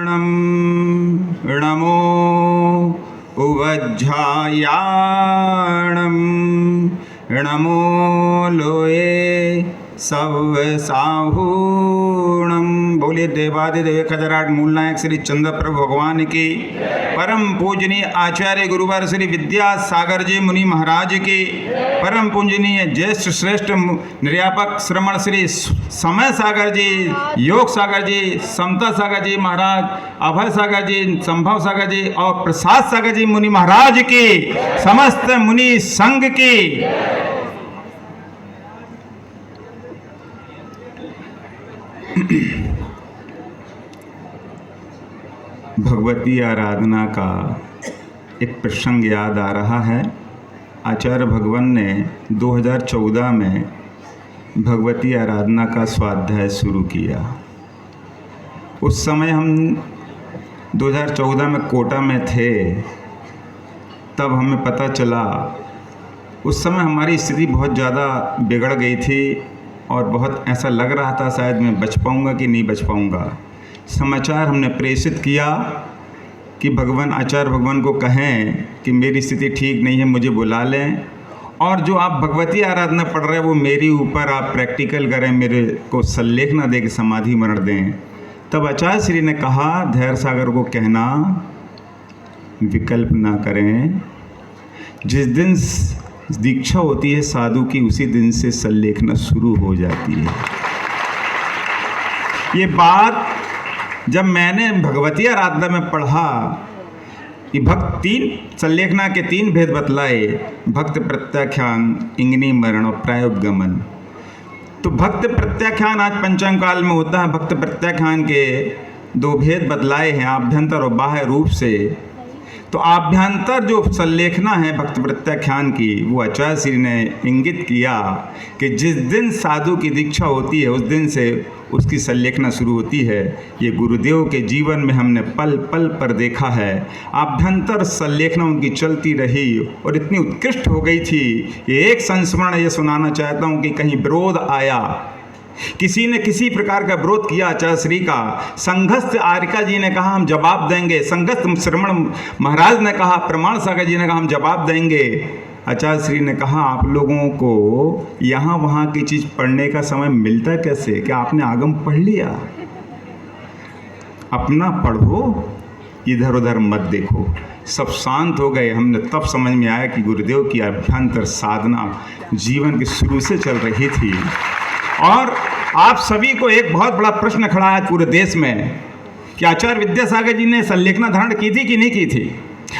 नमो उवज्झायाणं नमो लोये सवसाहूणं। बोलिए देवादिदेव खजराट मूलनायक श्री चंद्र प्रभु भगवान की। परम पूजनीय आचार्य गुरुवर श्री विद्यासागर जी मुनि महाराज की। परम पूजनीय ज्येष्ठ श्रेष्ठ निर्यापक श्रमण श्री समय सागर जी, योग सागर जी, समता सागर जी महाराज, अभय सागर जी, संभव सागर जी और प्रसाद सागर जी मुनि महाराज की, समस्त मुनि संघ की। भगवती आराधना का एक प्रसंग याद आ रहा है। आचार्य भगवान ने 2014 में भगवती आराधना का स्वाध्याय शुरू किया। उस समय हम 2014 में कोटा में थे। तब हमें पता चला, उस समय हमारी स्थिति बहुत ज़्यादा बिगड़ गई थी और बहुत ऐसा लग रहा था शायद मैं बच पाऊँगा कि नहीं बच पाऊँगा। समाचार हमने प्रेषित किया कि भगवान आचार्य भगवान को कहें कि मेरी स्थिति ठीक नहीं है, मुझे बुला लें और जो आप भगवती आराधना पढ़ रहे हैं वो मेरी ऊपर आप प्रैक्टिकल करें, मेरे को सल्लेख ना दे के समाधि मरण दें। तब आचार्य श्री ने कहा धैर्य सागर को कहना विकल्प ना करें। जिस दिन दीक्षा होती है साधु की उसी दिन से सल्लेखना शुरू हो जाती है। ये बात जब मैंने भगवती आराधना में पढ़ा कि भक्त तीन सल्लेखना के तीन भेद बतलाए, भक्त प्रत्याख्यान, इंगनी मरण और प्रायोगमन। तो भक्त प्रत्याख्यान आज पंचांग काल में होता है। भक्त प्रत्याख्यान के दो भेद बतलाए हैं, आभ्यंतर और बाह्य रूप से। तो आभ्यंतर जो सल्लेखना है भक्त प्रत्याख्यान की, वो आचार्य श्री ने इंगित किया कि जिस दिन साधु की दीक्षा होती है उस दिन से उसकी सल्लेखना शुरू होती है। ये गुरुदेव के जीवन में हमने पल पल पर देखा है। आभ्यंतर सल्लेखना उनकी चलती रही और इतनी उत्कृष्ट हो गई थी। ये एक संस्मरण ये सुनाना चाहता हूँ कि कहीं विरोध आया, किसी ने किसी प्रकार का विरोध किया आचार्य श्री का, संघस्थ आर्यका जी ने कहा हम जवाब देंगे, संघस्थ श्रमण महाराज ने कहा, प्रमाण सागर जी ने कहा हम जवाब देंगे। आचार्य श्री ने कहा आप लोगों को यहाँ वहाँ की चीज़ पढ़ने का समय मिलता कैसे? क्या आपने आगम पढ़ लिया? अपना पढ़ो, इधर उधर मत देखो। सब शांत हो गए। हमने तब समझ में आया कि गुरुदेव की अभ्यंतर साधना जीवन के शुरू से चल रही थी। और आप सभी को एक बहुत बड़ा प्रश्न खड़ा है पूरे देश में कि आचार्य विद्यासागर जी ने सल्लेखना धारण की थी कि नहीं की थी?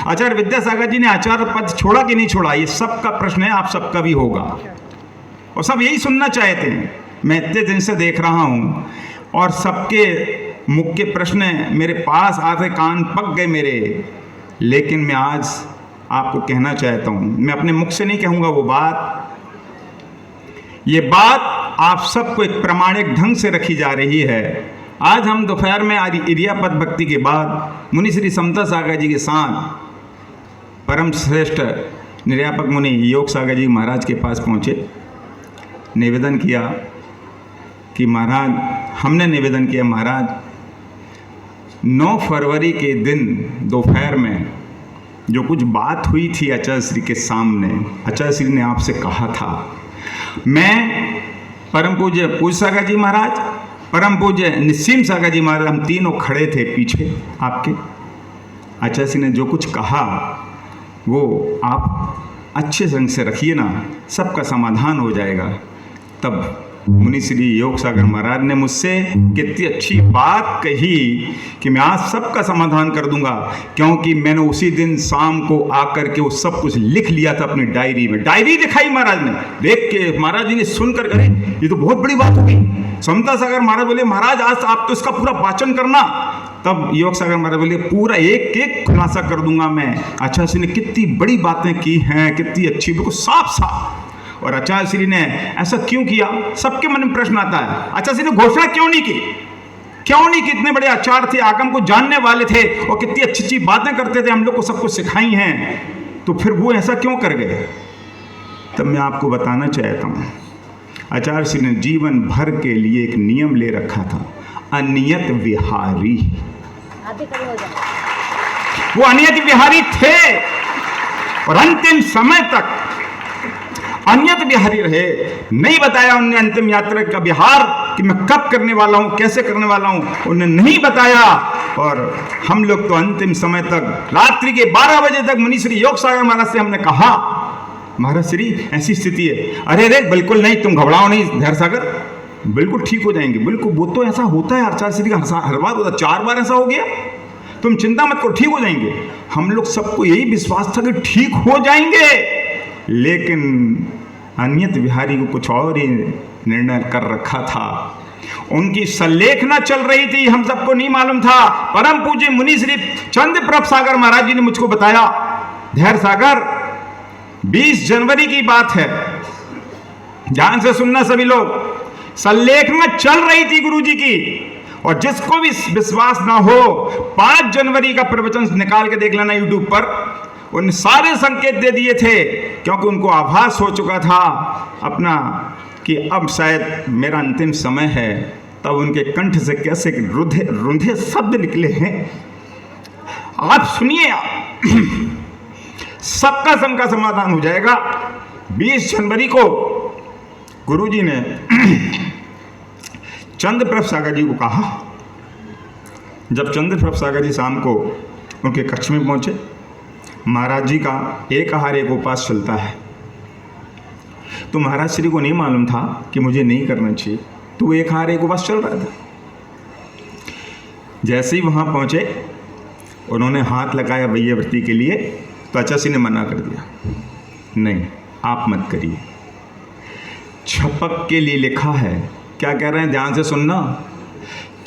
आचार्य विद्यासागर जी ने आचार्य पद छोड़ा कि नहीं छोड़ा? ये सबका प्रश्न है, आप सबका भी होगा और सब यही सुनना चाहते हैं। मैं इतने दिन से देख रहा हूँ और सबके मुख के प्रश्न मेरे पास आते, कान पक गए मेरे। लेकिन मैं आज आपको कहना चाहता हूँ, मैं अपने मुख से नहीं कहूँगा वो बात, ये बात आप सबको एक प्रामाणिक ढंग से रखी जा रही है। आज हम दोपहर में इरियापद भक्ति के बाद मुनि श्री समता सागर जी के साथ परम श्रेष्ठ निर्यापक मुनि योग सागर जी महाराज के पास पहुँचे। निवेदन किया कि महाराज, हमने निवेदन किया महाराज 9 फरवरी के दिन दोपहर में जो कुछ बात हुई थी आचार्य श्री के सामने, आचार्य श्री ने आपसे कहा था, मैं परम पूज्य पूज्य सागर जी महाराज, परम पूज्य निस्सीम सागर जी महाराज, हम तीनों खड़े थे पीछे आपके। आचार्य श्री ने जो कुछ कहा वो आप अच्छे ढंग से रखिए ना, सबका समाधान हो जाएगा। तब मुनि श्री योग सागर महाराज ने मुझसे कितनी अच्छी बात कही कि मैं आज सबका समाधान कर दूंगा, क्योंकि मैंने उसी दिन शाम को आकर के वो सब कुछ लिख लिया था अपनी डायरी में। डायरी दिखाई महाराज ने, देख के महाराज जी ने सुनकर करे ये तो बहुत बड़ी बात हो गई। समता सागर महाराज बोले महाराज आज आप तो इसका पूरा वाचन करना। तब योग सागर महाराज बोले पूरा एक एक खुलासा कर दूंगा मैं। आचार्य श्री ने कितनी बड़ी बातें की हैं, कितनी अच्छी, बिल्कुल साफ साफ। और आचार्य श्री ने ऐसा क्यों किया? सबके मन में प्रश्न आता है, आचार्य श्री ने घोषणा क्यों नहीं की? क्यों नहीं कि इतने बड़े आचार्य थे, आगम को जानने वाले थे और कितनी अच्छी अच्छी बातें करते थे, हम लोग को सब कुछ सिखाई हैं, तो फिर वो ऐसा क्यों कर गए? तब मैं आपको बताना चाहता हूँ, आचार्य श्री ने जीवन भर के लिए एक नियम ले रखा था, अनियत विहारी। वो अनियत विहारी थे और अंतिम समय तक अनियत विहारी रहे। नहीं बताया उन्हें अंतिम यात्रा का विहार कि मैं कब करने वाला हूं, कैसे करने वाला हूं, उन्हें नहीं बताया। और हम लोग तो अंतिम समय तक रात्रि के 12 बजे तक मुनि श्री योग सागर महाराज से हमने कहा, महाराज श्री ऐसी स्थिति है। अरे रे बिल्कुल नहीं, तुम घबराओ नहीं धैर्य सागर, बिल्कुल ठीक हो जाएंगे। बिल्कुल वो तो ऐसा होता है आचार्य श्री का हर बार होता, 4 बार ऐसा हो गया, तुम चिंता मत करो, ठीक हो जाएंगे। हम लोग सबको यही विश्वास था कि ठीक हो जाएंगे, लेकिन अनियत विहारी को कुछ और ही निर्णय कर रखा था। उनकी सल्लेखना चल रही थी, हम सबको नहीं मालूम था। परम पूज्य मुनि श्री चंद्रप्रभ सागर महाराज जी ने मुझको बताया, धैर्य सागर 20 जनवरी की बात है, ध्यान से सुनना सभी लोग। सल्लेखना चल रही थी गुरु जी की, और जिसको भी विश्वास ना हो 5 जनवरी का प्रवचन निकाल के देख लेना यूट्यूब पर। उन सारे संकेत दे दिए थे, क्योंकि उनको आभास हो चुका था अपना कि अब शायद मेरा अंतिम समय है। तब उनके कंठ से कैसे रुंधे रुंधे शब्द निकले हैं, आप सुनिए, सबका शंका समाधान हो जाएगा। 20 जनवरी को गुरुजी ने चंद्रप्रभ सागर जी को कहा। जब चंद्रप्रभ सागर जी शाम को उनके कक्ष में पहुंचे, महाराज जी का एक आहार एक उपवास चलता है, तो महाराज श्री को नहीं मालूम था कि मुझे नहीं करना चाहिए, तो वो एक आहार एक उपवास चल रहा था। जैसे ही वहां पहुंचे, उन्होंने हाथ लगाया वैयावर्ती के लिए, तो आचार्य ने मना कर दिया, नहीं आप मत करिए, छपक के लिए लिखा है। क्या कह रहे हैं, ध्यान से सुनना,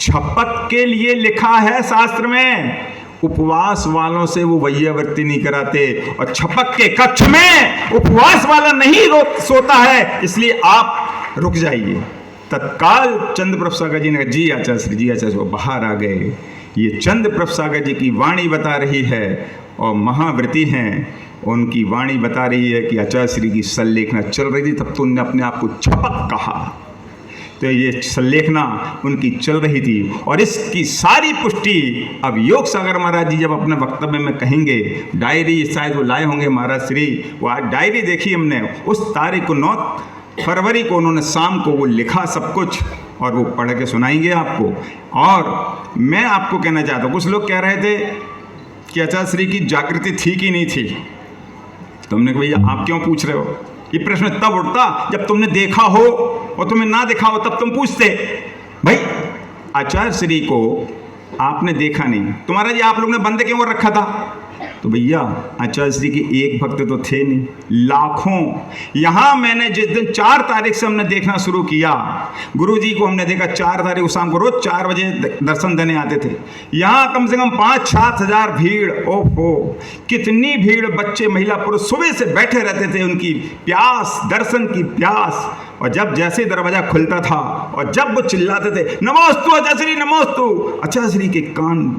छपक के लिए लिखा है शास्त्र में, उपवास वालों से वो वैयावर्ती नहीं कराते, और छपक के कक्ष में उपवास वाला नहीं सोता है, इसलिए आप रुक जाइए। तत्काल चंद्रप्रभ सागर जी ने कहा, जी आचार्य श्री, जी आचार्य, वो बाहर आ गए। ये चंद्रप्रभ सागर जी की वाणी बता रही है, और महाव्रती हैं, उनकी वाणी बता रही है कि आचार्य श्री की सल्लेखना चल रही थी, तब तो उन्होंने अपने आप को छपक कहा। तो ये सल्लेखना उनकी चल रही थी, और इसकी सारी पुष्टि अब योग सागर महाराज जी जब अपने वक्तव्य में कहेंगे, डायरी शायद वो लाए होंगे महाराज श्री, वो आज डायरी देखी हमने, उस तारीख को 9 फरवरी को उन्होंने शाम को वो लिखा सब कुछ, और वो पढ़ के सुनाएंगे आपको। और मैं आपको कहना चाहता हूँ, कुछ लोग कह रहे थे कि आचार्य श्री की जागृति थी कि नहीं थी, तो हमने कहा भैया आप क्यों पूछ रहे हो, ये प्रश्न तब उठता जब तुमने देखा हो, और तुम्हें ना देखा हो तब तुम पूछते। भाई आचार्य श्री को आपने देखा नहीं, तुम्हारा जी आप लोग ने बंद क्यों रखा था, तो भैया आचार्य श्री के एक भक्त तो थे नहीं, लाखों। यहाँ मैंने जिस दिन 4 तारीख से हमने देखना शुरू किया, गुरुजी को हमने देखा 4 तारीख को शाम को रोज 4 बजे दर्शन देने आते थे। यहाँ कम से कम 5-7 हज़ार भीड़, ओहो कितनी भीड़, बच्चे महिला पुरुष सुबह से बैठे रहते थे, उनकी प्यास, दर्शन की प्यास। और जब जैसे दरवाजा खुलता था और जब वो चिल्लाते थे नमोस्तु आचार्य श्री, नमोस्तु, आचार्य श्री के कान,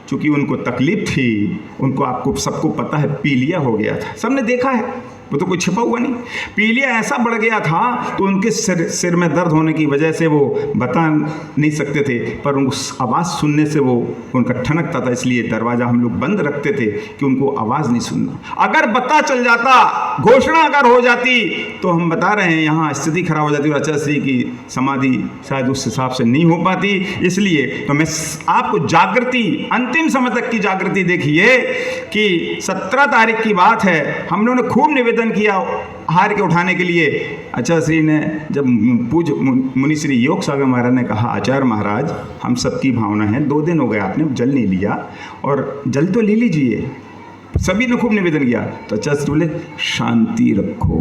चूंकि उनको तकलीफ थी, उनको आपको सबको पता है पीलिया हो गया था, सबने देखा है, वो तो कोई छिपा हुआ नहीं, पीलिया ऐसा बढ़ गया था, तो उनके सिर में दर्द होने की वजह से वो बता नहीं सकते थे, पर उस आवाज़ सुनने से वो उनका ठनकता था, इसलिए दरवाज़ा हम लोग बंद रखते थे कि उनको आवाज़ नहीं सुनना। अगर पता चल जाता, घोषणा अगर हो जाती, तो हम बता रहे हैं यहाँ स्थिति खराब हो जाती और आचार्य श्री की समाधि शायद उस हिसाब से नहीं हो पाती। इसलिए तो मैं आपको जागृति, अंतिम समय तक की जागृति देखिए कि 17 तारीख की बात है, हम लोगों ने खूब निवेदन किया हार के उठाने के लिए। आचार्य श्री ने जब पूज मुनि श्री योग सागर महाराज ने कहा, आचार्य महाराज हम सबकी भावना है, 2 दिन हो गए आपने जल नहीं लिया, और जल तो ले लीजिए, सभी ने खूब निवेदन किया। तो आचार्य श्री बोले शांति रखो,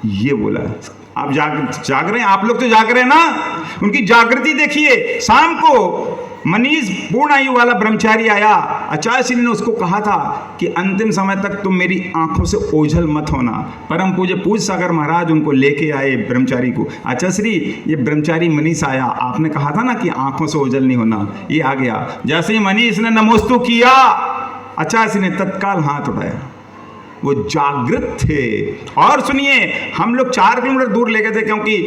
ये बोला। आप जाग रहे हैं, आप लोग तो जाग रहे हैं ना, उनकी जागृति देखिए। शाम को मनीष पूर्ण आयु वाला ब्रह्मचारी आया, आचार्य श्री ने उसको कहा था कि अंतिम समय तक तुम मेरी आंखों से ओझल मत होना। परम पूज्य पूज सागर महाराज उनको लेके आए ब्रह्मचारी को, आचार्य श्री ये ब्रह्मचारी मनीष आया, आपने कहा था ना कि आंखों से ओझल नहीं होना, ये आ गया। जैसे ही मनीष ने नमोस्तु किया, आचार्य श्री ने तत्काल हाथ उठाया, वो जागृत थे। और सुनिए, हम लोग 4 किलोमीटर दूर ले गए थे, क्योंकि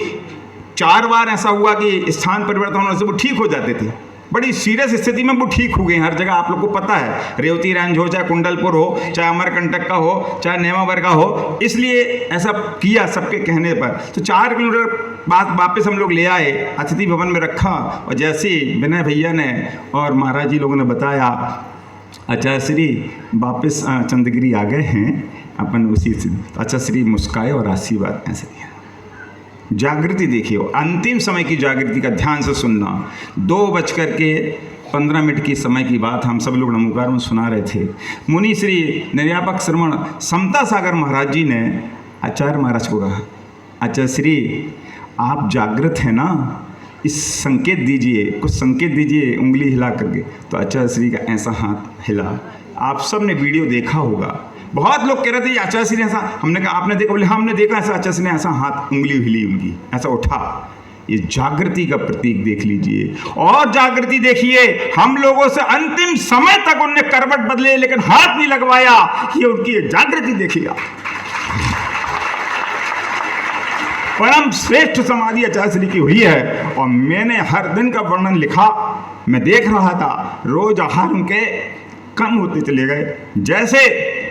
4 बार ऐसा हुआ कि स्थान परिवर्तन होने से वो ठीक हो जाते थे। बड़ी सीरियस स्थिति में वो ठीक हो गए। हर जगह आप लोग को पता है, रेवती रेंज हो, चाहे कुंडलपुर हो, चाहे अमरकंटक का हो, चाहे नेमावर का हो, इसलिए ऐसा किया सबके कहने पर। तो 4 किलोमीटर बाद वापस हम लोग ले आए, अतिथि भवन में रखा, और जैसे ही विनय भैया ने और महाराज जी लोगों ने बताया, आचार्य श्री वापस चंद्रगिरी आ गए हैं अपन उसी से। आचार्य श्री मुस्काए और आशीर्वाद ऐसे दिया। जागृति देखिए, अंतिम समय की जागृति का ध्यान से सुनना। 2:15 की समय की बात हम सब लोग नमोकार में सुना रहे थे। मुनि श्री निर्यापक श्रवण समता सागर महाराज जी ने आचार्य महाराज को कहा, आचार्य श्री आप जागृत हैं ना, इस संकेत दीजिए, कुछ संकेत दीजिए उंगली हिला करके। तो आचार्य श्री का ऐसा हाथ हिला। आप सब ने वीडियो देखा होगा, बहुत लोग कह रहे थे आचार्य श्री ने ऐसा, हमने कहा आपने देखा? बोले हाँ हमने देखा ऐसा, आचार्य श्री ने ऐसा हाथ उंगली हिली उनकी, ऐसा उठा। ये जागृति का प्रतीक देख लीजिए। और जागृति देखिए, हम लोगों से अंतिम समय तक उनने करवट बदले लेकिन हाथ नहीं लगवाया। ये उनकी जागृति देखिएगा। परम श्रेष्ठ समाधि आचार्य श्री की हुई है। और मैंने हर दिन का वर्णन लिखा, मैं देख रहा था रोज आहार उनके कम होते चले गए। जैसे